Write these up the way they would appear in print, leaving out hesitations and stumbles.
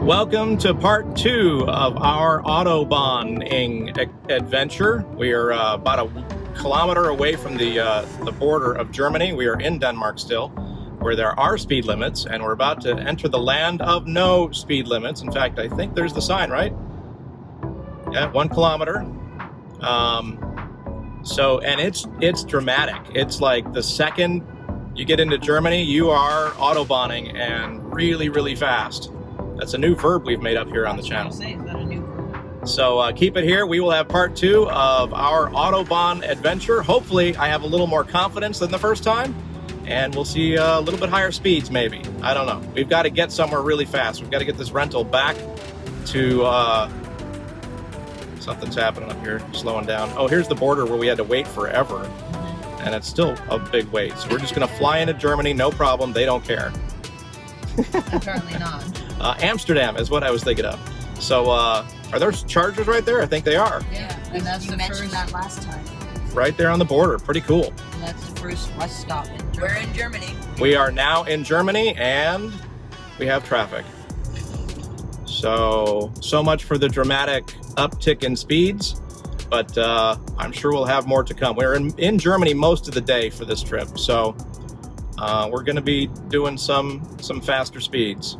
Welcome to part 2 of our Autobahning adventure. We are about a kilometer away from the border of Germany. We are in Denmark still, where there are speed limits, and we're about to enter the land of no speed limits. In fact, I think there's the sign, right? Yeah, 1 kilometer. And it's dramatic. It's like the second you get into Germany, you are Autobahning and really, really fast. That's a new verb we've made up here on the channel. Is that a new verb? So keep it here. We will have part 2 of our Autobahn adventure. Hopefully I have a little more confidence than the first time, and we'll see a little bit higher speeds maybe. I don't know. We've got to get somewhere really fast. We've got to get this rental back to... something's happening up here, slowing down. Oh, here's the border where we had to wait forever, and it's still a big wait. So we're just going to fly into Germany, no problem. They don't care. Apparently not. Amsterdam is what I was thinking of. So, are there chargers right there? I think they are. Yeah, and that's you mentioned that last time. Right there on the border. Pretty cool. And that's the first bus stop in Germany. We're in Germany. We are now in Germany, and we have traffic. So much for the dramatic uptick in speeds, but I'm sure we'll have more to come. We're in Germany most of the day for this trip, so we're going to be doing some faster speeds.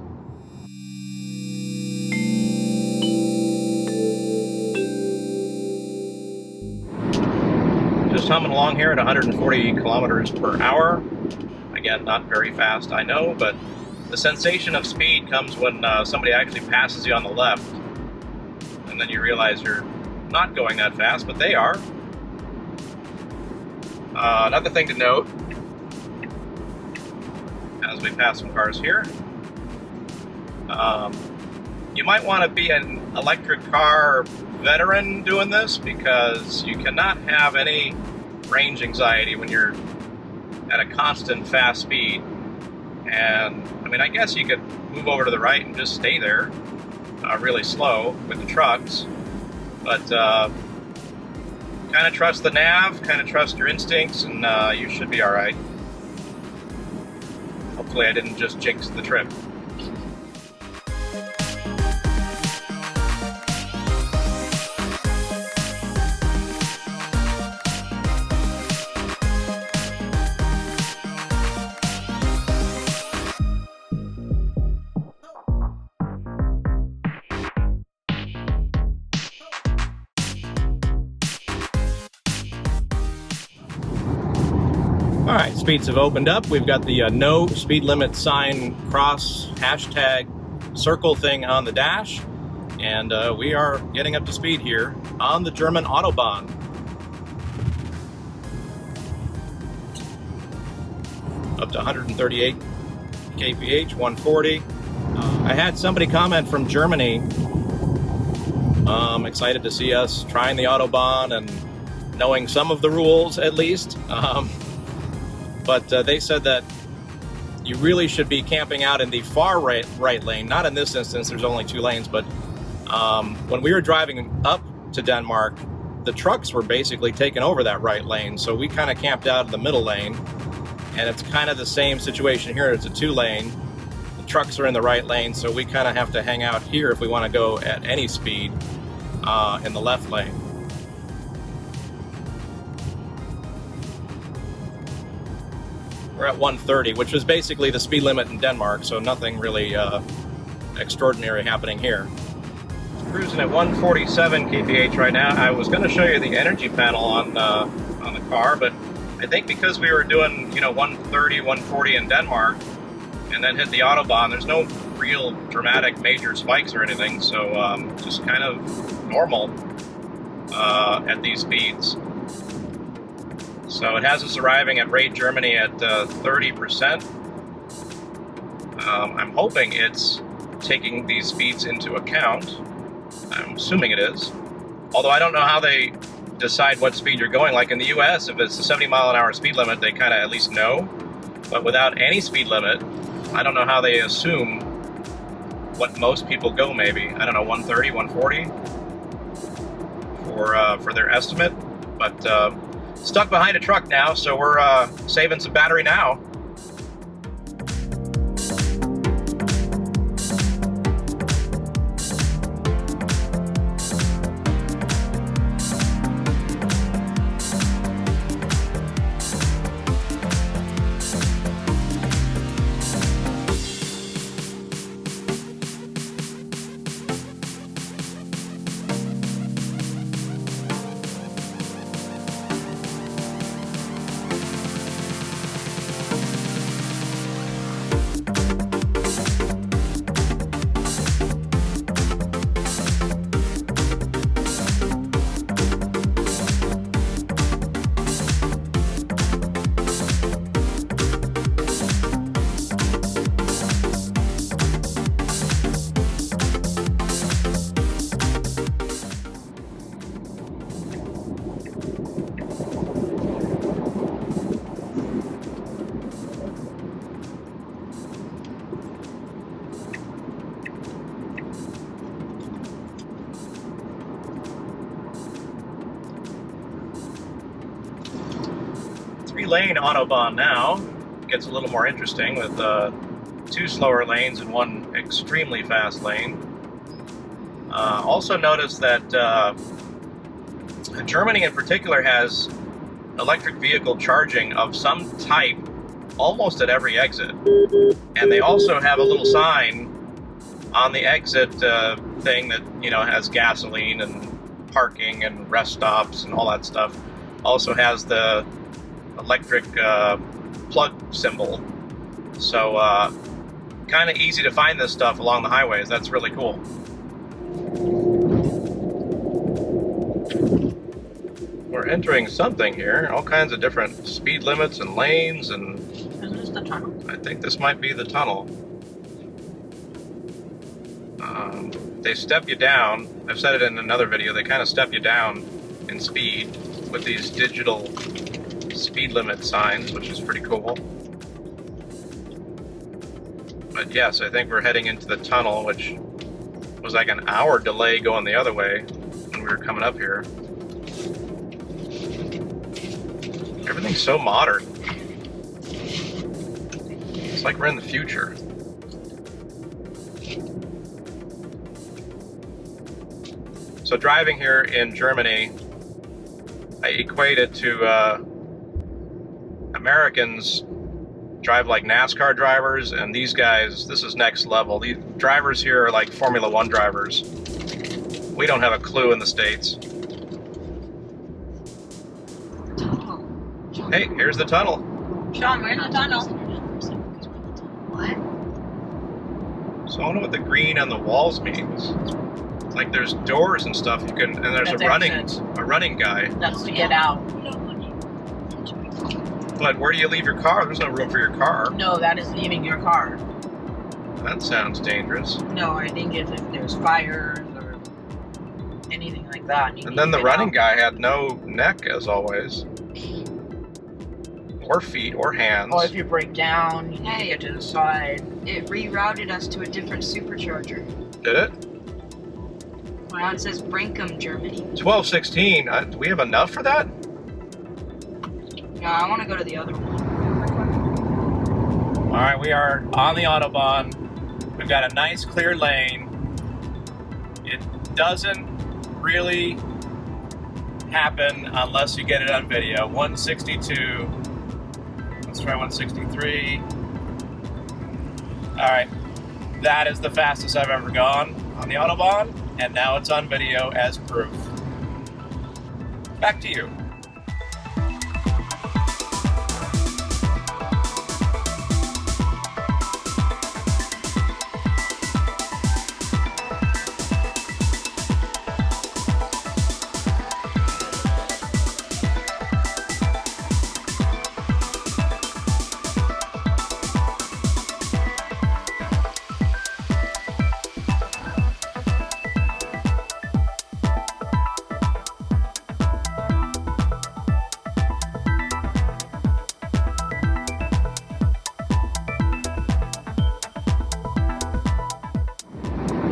Just humming along here at 140 kilometers per hour. Again, not very fast, I know, but the sensation of speed comes when somebody actually passes you on the left, and then you realize you're not going that fast, but they are. Another thing to note, as we pass some cars here, you might want to be an electric car veteran doing this, because you cannot have any range anxiety when you're at a constant fast speed. And I mean, I guess you could move over to the right and just stay there really slow with the trucks, but kind of trust the nav, kind of trust your instincts, and you should be all right. Hopefully I didn't just jinx the trip. All right, speeds have opened up. We've got the no speed limit sign cross hashtag circle thing on the dash, and we are getting up to speed here on the German Autobahn. Up to 138 kph, 140. I had somebody comment from Germany, excited to see us trying the Autobahn and knowing some of the rules at least. But they said that you really should be camping out in the far right lane. Not in this instance, there's only 2 lanes, but when we were driving up to Denmark, the trucks were basically taking over that right lane, so we kind of camped out in the middle lane, and it's kind of the same situation here. It's a 2-lane. The trucks are in the right lane, so we kind of have to hang out here if we want to go at any speed in the left lane. We're at 130, which was basically the speed limit in Denmark, so nothing really extraordinary happening here. Cruising at 147 kph right now. I was going to show you the energy panel on the car, but I think because we were doing 130, 140 in Denmark, and then hit the Autobahn, there's no real dramatic major spikes or anything, so just kind of normal at these speeds. So it has us arriving at Raid Germany at 30%. I'm hoping it's taking these speeds into account. I'm assuming it is. Although I don't know how they decide what speed you're going. Like in the US, if it's a 70-mile-an-hour speed limit, they kind of at least know. But without any speed limit, I don't know how they assume what most people go maybe. I don't know, 130, 140 for their estimate. But stuck behind a truck now, so we're saving some battery now. 3-lane Autobahn now. Gets a little more interesting with 2 slower lanes and 1 extremely fast lane. Also notice that Germany in particular has electric vehicle charging of some type almost at every exit. And they also have a little sign on the exit thing that, you know, has gasoline and parking and rest stops and all that stuff. Also has the electric plug symbol. So kind of easy to find this stuff along the highways. That's really cool. We're entering something here. All kinds of different speed limits and lanes, and Is this the tunnel? I think this might be the tunnel. They step you down. I've said it in another video. They kind of step you down in speed with these digital speed limit signs, which is pretty cool. But yes, I think we're heading into the tunnel, which was like an hour delay going the other way when we were coming up here. Everything's so modern. It's like we're in the future. So driving here in Germany, I equate it to Americans drive like NASCAR drivers, and these guys, this is next level. These drivers here are like Formula One drivers. We don't have a clue in the States. Hey, here's the tunnel. Sean, we're in the tunnel. What? So I wonder what the green on the walls means. It's like there's doors and stuff you can, and there's That's a exit. running guy. That's to get out. But where do you leave your car? There's no room for your car. No, that is leaving your car. That sounds dangerous. No, I think it's if there's fires or anything like that. And then the running guy had no neck, as always. Or feet, or hands. Or if you break down, you need to Hey. get to the side. It rerouted us to a different supercharger. Did it? Now it says Brinkham, Germany. 1216. Do we have enough for that? No, I want to go to the other one. All right, we are on the Autobahn. We've got a nice clear lane. It doesn't really happen unless you get it on video. 162. Let's try 163. All right, that is the fastest I've ever gone on the Autobahn, and now it's on video as proof. Back to you.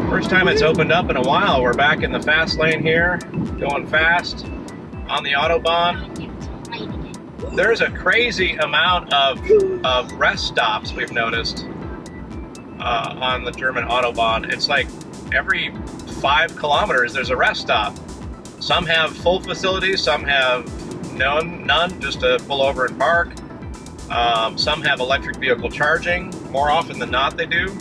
First time it's opened up in a while. We're back in the fast lane here, going fast on the Autobahn. There's a crazy amount of rest stops we've noticed on the German Autobahn. It's like every 5 kilometers there's a rest stop. Some have full facilities, some have none, just to pull over and park. Some have electric vehicle charging. More often than not, they do.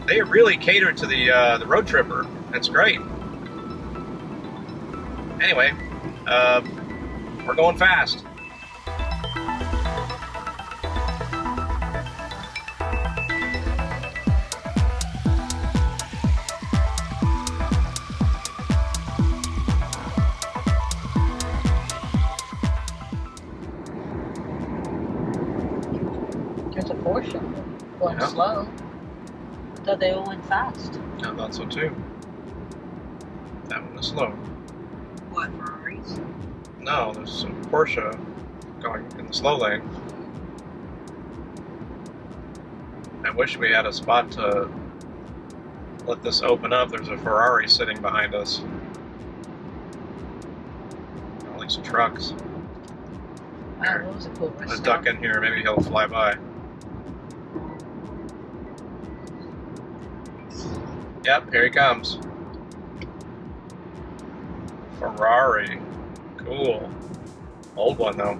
They really cater to the road tripper. It's great. Anyway, we're going fast. There's a Porsche going slow. I thought they all went fast. I thought so too. That one is slow. What, Ferraris? No, there's some Porsche going in the slow lane. I wish we had a spot to let this open up. There's a Ferrari sitting behind us. All these trucks. Oh, that was a cool rest Let's stop. duck in here. Maybe he'll fly by. Yep, here he comes. Ferrari. Cool. Old one, though.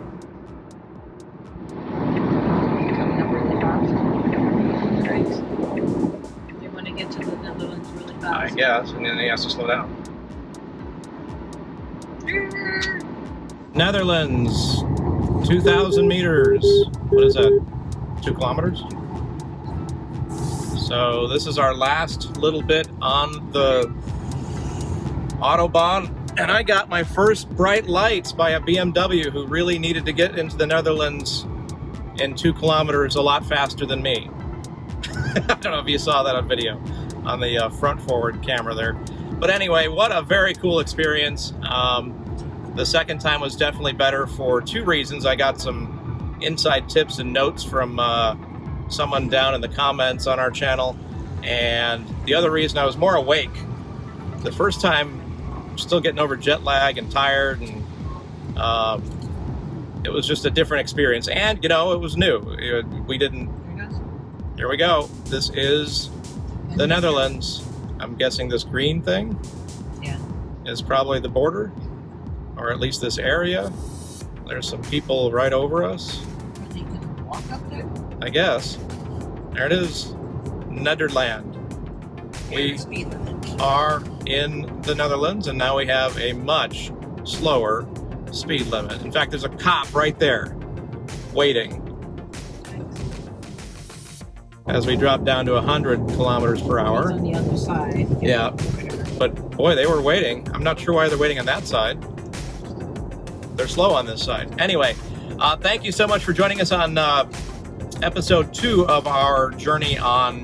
Coming up really fast. Great. You want to get to the Netherlands really fast? I guess, and then he has to slow down. Netherlands, 2,000 meters. What is that? 2 kilometers? So this is our last little bit on the Autobahn, and I got my first bright lights by a BMW who really needed to get into the Netherlands in 2 kilometers a lot faster than me. I don't know if you saw that on video on the front forward camera there. But anyway, what a very cool experience. The second time was definitely better for 2 reasons. I got some inside tips and notes from someone down in the comments on our channel. And the other reason, I was more awake. The first time, still getting over jet lag and tired, and it was just a different experience. And, you know, it was new. We didn't... Here we go. This is the Netherlands. I'm guessing this green thing is probably the border, or at least this area. There's some people right over us. Are they going to walk up there? I guess. There it is. Nederland. We are in the Netherlands, and now we have a much slower speed limit. In fact, there's a cop right there waiting as we drop down to 100 kilometers per hour. On the other side. Yeah, but boy, they were waiting. I'm not sure why they're waiting on that side. They're slow on this side. Anyway, thank you so much for joining us on episode 2 of our journey on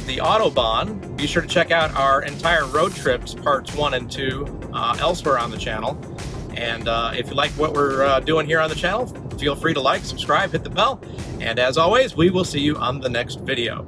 the Autobahn. Be sure to check out our entire road trips, parts 1 and 2, elsewhere on the channel. And if you like what we're doing here on the channel, feel free to like, subscribe, hit the bell. And as always, we will see you on the next video.